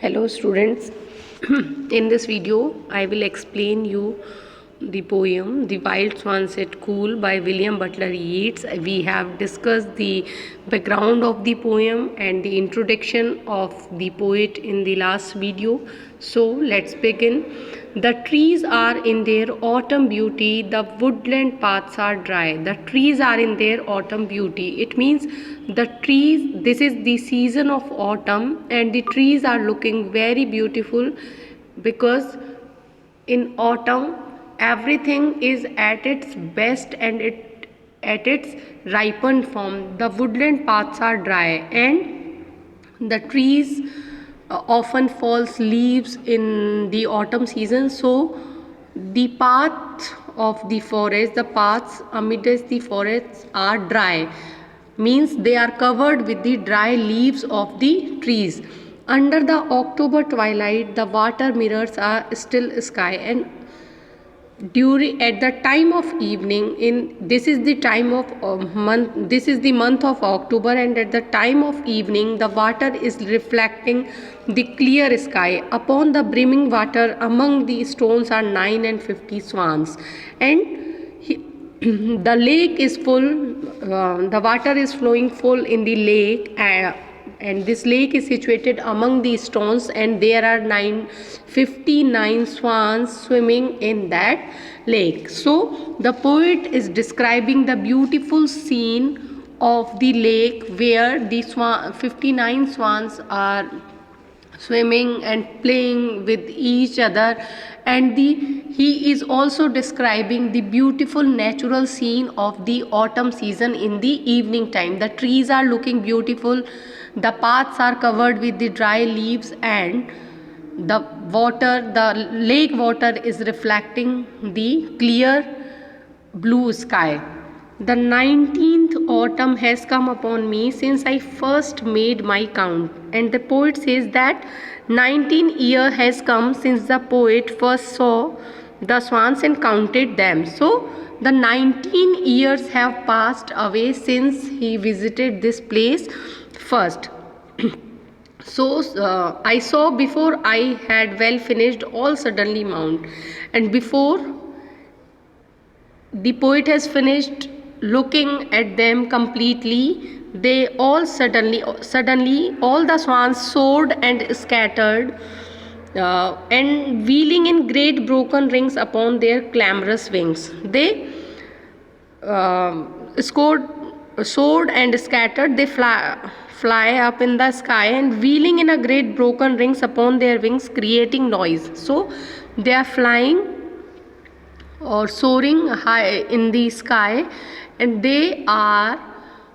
Hello students, in this video I will explain you the poem The Wild Swans at Cool by William Butler Yeats. We have discussed the background of the poem and the introduction of the poet in the last video. So let's begin. The trees are in their autumn beauty, the woodland paths are dry. The trees are in their autumn beauty. It means the trees, this is the season of autumn and the trees are looking very beautiful because in autumn everything is at its best and at its ripened form. The woodland paths are dry and the trees often falls leaves in the autumn season, so the path of the forest, the paths amidst the forests are dry, means they are covered with the dry leaves of the trees. Under the October twilight the water mirrors a still sky, and during at the time of evening, in this is the time of month, this is the month of October, and at the time of evening the water is reflecting the clear sky. Upon the brimming water among the stones are 950 swans, and the lake is full, the water is flowing full in the lake, and this lake is situated among the stones, and there are 959 swans swimming in that lake. So the poet is describing the beautiful scene of the lake where the 59 swans are swimming and playing with each other, and he is also describing the beautiful natural scene of the autumn season. In the evening time the trees are looking beautiful, the paths are covered with the dry leaves, and the lake water is reflecting the clear blue sky. The 19th autumn has come upon me since I first made my count. And the poet says that 19 year has come since the poet first saw the swans and counted them. So the 19 years have passed away since he visited this place first. So I saw before I had well finished all suddenly mount, and before the poet has finished looking at them completely, they all suddenly all the swans soared and scattered, and wheeling in great broken rings upon their clamorous wings. They soared and scattered, they fly up in the sky and wheeling in a great broken rings upon their wings, creating noise. So they are flying or soaring high in the sky, and they are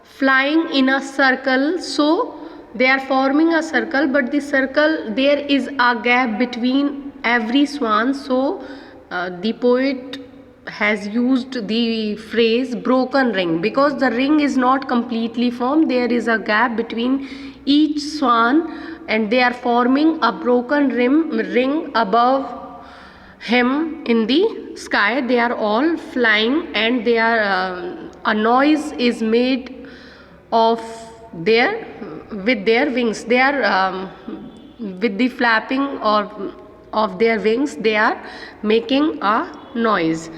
flying in a circle. So they are forming a circle, but the circle, there is a gap between every swan. So the poet has used the phrase broken ring because the ring is not completely formed, there is a gap between each swan, and they are forming a broken ring above him in the sky. They are all flying, and they are a noise is made of their with their wings. They are with the flapping or of their wings, they are making a noise.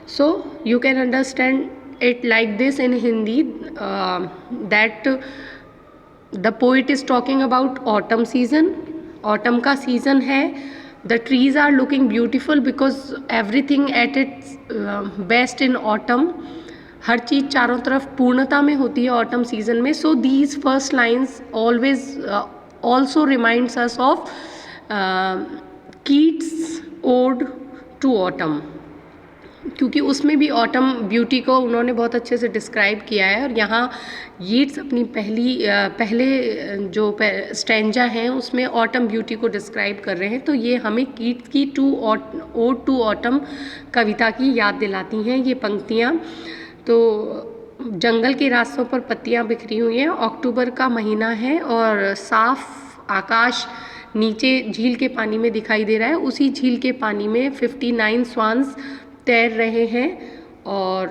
So you can understand it like this in Hindi, that the poet is talking about autumn season. Autumn का season है. The trees are looking beautiful because everything at its best in autumn. हर चीज़ चारों तरफ पूर्णता में होती है autumn season में. So these first lines always also reminds us of Keats' ode to autumn, क्योंकि उसमें भी ऑटम ब्यूटी को उन्होंने बहुत अच्छे से डिस्क्राइब किया है. और यहाँ यीट्स अपनी पहले जो स्टैंजा हैं उसमें ऑटम ब्यूटी को डिस्क्राइब कर रहे हैं. तो ये हमें कीट्स की ओड टू ऑटम कविता की याद दिलाती हैं ये पंक्तियाँ. तो जंगल के रास्तों पर पत्तियाँ बिखरी हुई हैं, अक्टूबर का महीना है और साफ आकाश नीचे झील के पानी में दिखाई दे रहा है. उसी झील के पानी में 59 स्वान्स तैर रहे हैं, और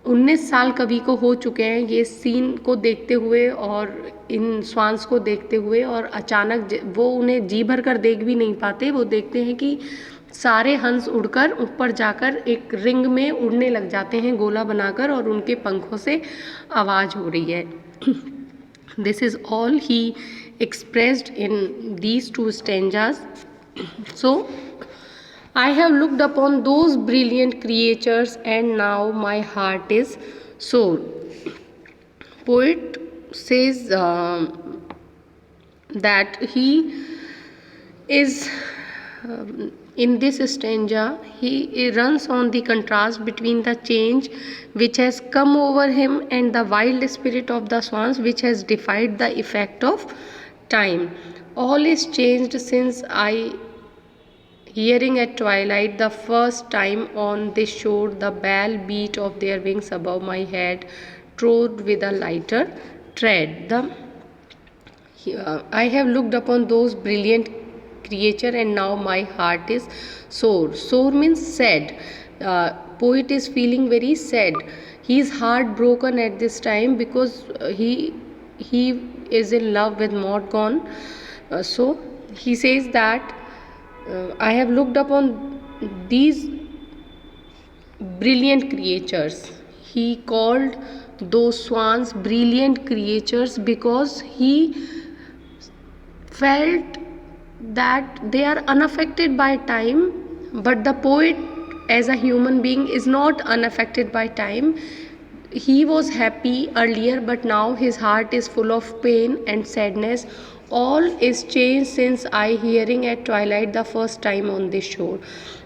19 साल कवि को हो चुके हैं ये सीन को देखते हुए. और इन स्वांस को देखते हुए, और अचानक वो उन्हें जी भर कर देख भी नहीं पाते, वो देखते हैं कि सारे हंस उड़कर ऊपर जाकर एक रिंग में उड़ने लग जाते हैं गोला बनाकर, और उनके पंखों से आवाज़ हो रही है. This is all he expressed in these two stanzas. So, I have looked upon those brilliant creatures and now my heart is sore. Poet says that he is in this stanza, he runs on the contrast between the change which has come over him and the wild spirit of the swans which has defied the effect of time. All is changed since I hearing at twilight the first time on this shore the bell beat of their wings above my head trod with a lighter tread. I have looked upon those brilliant creature and now my heart is sore. Sore means sad. Poet is feeling very sad. He is heartbroken at this time because he is in love with Morgan. So he says that I have looked upon these brilliant creatures. He called those swans brilliant creatures because he felt that they are unaffected by time, but the poet as a human being is not unaffected by time. He was happy earlier, but now his heart is full of pain and sadness. All is changed since I hearing at twilight the first time on this shore.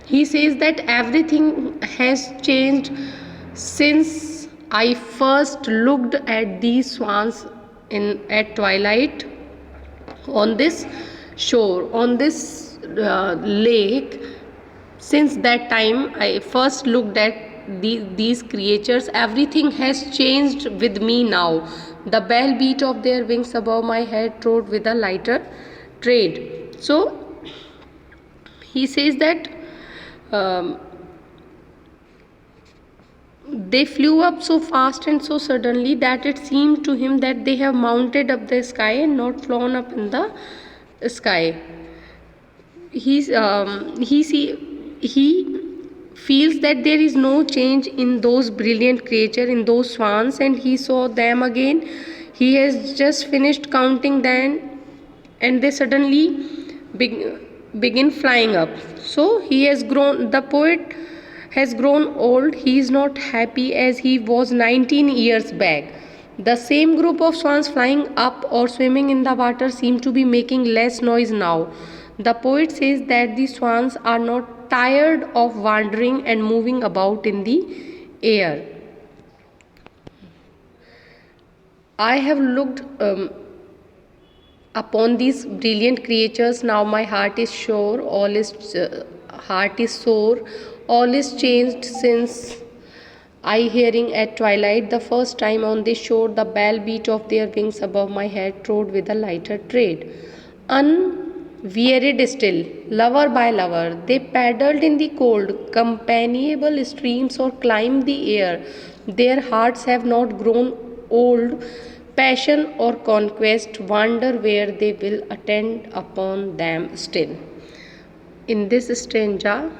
He says that everything has changed since I first looked at these swans at twilight on this shore, on this lake. Since that time I first looked at these creatures, everything has changed with me now. The bell beat of their wings above my head trod with a lighter tread. So he says that they flew up so fast and so suddenly that it seemed to him that they have mounted up the sky and not flown up in the sky. He feels that there is no change in those brilliant creatures, in those swans, and he saw them again. He has just finished counting them and they suddenly begin flying up. So he has grown, the poet has grown old. He is not happy as he was 19 years back. The same group of swans flying up or swimming in the water seem to be making less noise now. The poet says that the swans are not tired of wandering and moving about in the air. I have looked upon these brilliant creatures. Now my heart is sore. All is heart is sore. All is changed since I hearing at twilight the first time on this shore the bell beat of their wings above my head trod with a lighter tread. Unwearied still, lover by lover, they paddled in the cold, companionable streams or climbed the air. Their hearts have not grown old. Passion or conquest wander where they will attend upon them still. In this stanza,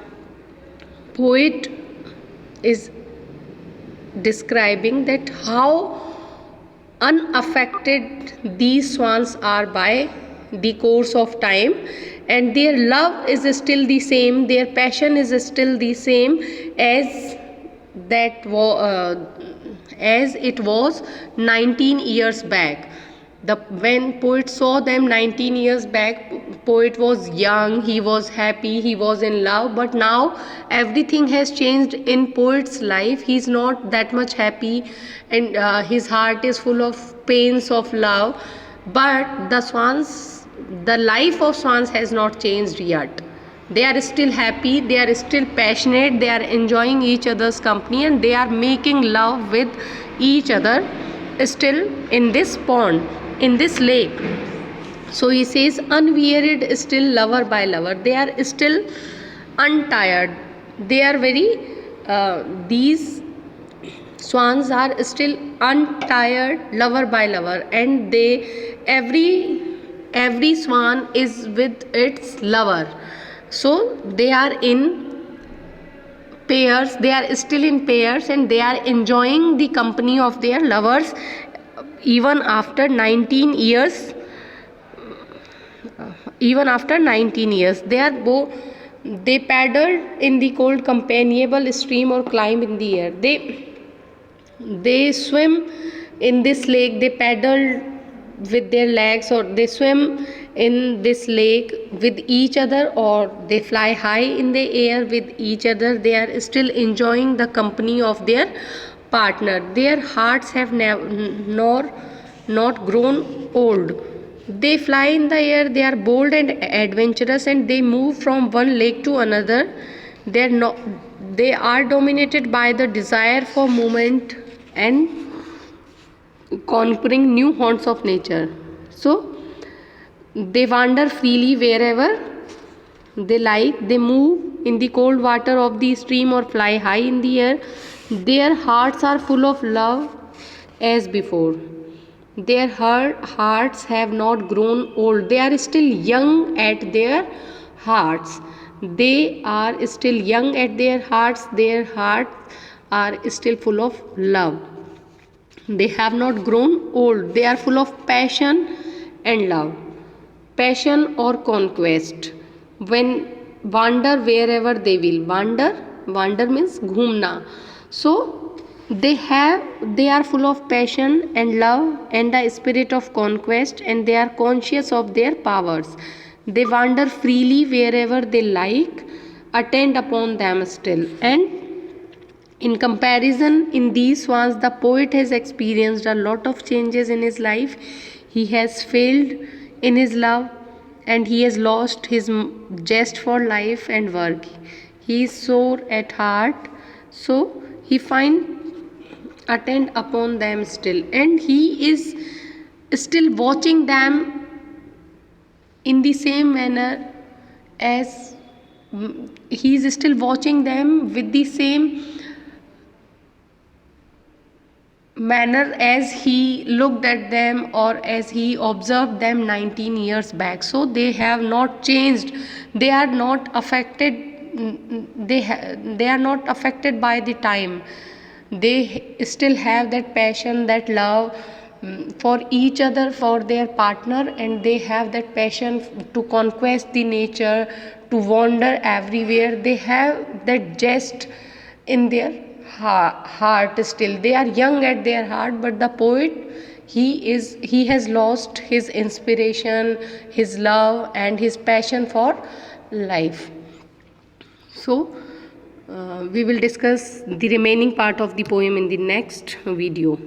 poet is describing that how unaffected these swans are by the course of time, and their love is still the same, their passion is still the same as as it was 19 years back. When poet saw them 19 years back, poet was young, he was happy, he was in love, but now everything has changed in poet's life. He is not that much happy, and his heart is full of pains of love, but the life of swans has not changed yet. They are still happy, they are still passionate, they are enjoying each other's company, and they are making love with each other still in this pond, in this lake. So he says, unwearied still, lover by lover. They are still untired. They are very, these swans are still untired, lover by lover, and they every swan is with its lover. So they are in pairs, they are still in pairs, and they are enjoying the company of their lovers even after 19 years. Even after 19 years, they paddled in the cold companionable stream or climb in the air. They swim in this lake, they paddle with their legs, or they swim in this lake with each other, or they fly high in the air with each other. They are still enjoying the company of their partner. Their hearts have nor not grown old. They fly in the air, they are bold and adventurous, and they move from one lake to another. They are dominated by the desire for movement and conquering new haunts of nature. So they wander freely wherever they like. They move in the cold water of the stream or fly high in the air. Their hearts are full of love as before. Their hearts have not grown old. They are still young at their hearts. They are still young at their hearts. Their hearts are still full of love. They have not grown old. They are full of passion and love. Passion or conquest. When wander wherever they will. Wander means घूमना. So they are full of passion and love and the spirit of conquest, and they are conscious of their powers. They wander freely wherever they like, attend upon them still. And in comparison, in these swans, the poet has experienced a lot of changes in his life. He has failed in his love, and he has lost his zest for life and work. He is sore at heart, so he find attend upon them still, and he is still watching them in the same manner as he is still watching them with the same manner as he looked at them or as he observed them 19 years back. So they have not changed. They are not affected. They are not affected by the time. They still have that passion, that love for each other, for their partner, and they have that passion to conquest the nature, to wander everywhere. They have that zest in their heart still. They are young at their heart, but the poet, he has lost his inspiration, his love, and his passion for life. So we will discuss the remaining part of the poem in the next video.